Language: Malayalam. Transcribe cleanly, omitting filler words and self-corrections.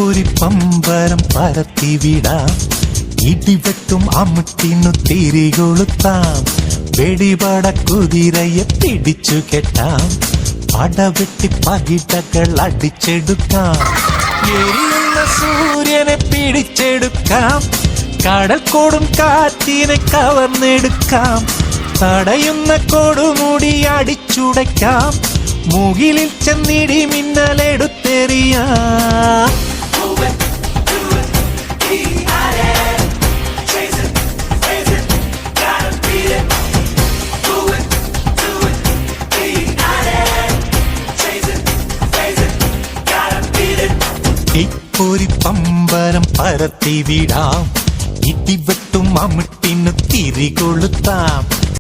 തീപ്പൊരി പമ്പരം പരത്തിവിടാം, ഇടിവെട്ടും അമുട്ടിനു തിരികൊളുത്താം, വെടിപട കുതിരയെ പിടിച്ചു കെട്ടാം, പടവെട്ടി പകിടകൾ അടിച്ചെടുക്കാം, എരിയുന്ന സൂര്യനെ പിടിച്ചെടുക്കാം, കടൽ കൊടും കാറ്റിനെ കവർന്നെടുക്കാം, തടയുന്ന കൊടുമുടി അടിച്ചുടയ്ക്കാം, മുകിലിൽ ചെന്നിടി മിന്നലെടുത്തെറിയാം. തീപ്പൊരി പമ്പരം പരത്തിവിടാം, ഇടിവെട്ടും അമുട്ടിനു തിരികൊളുത്താം.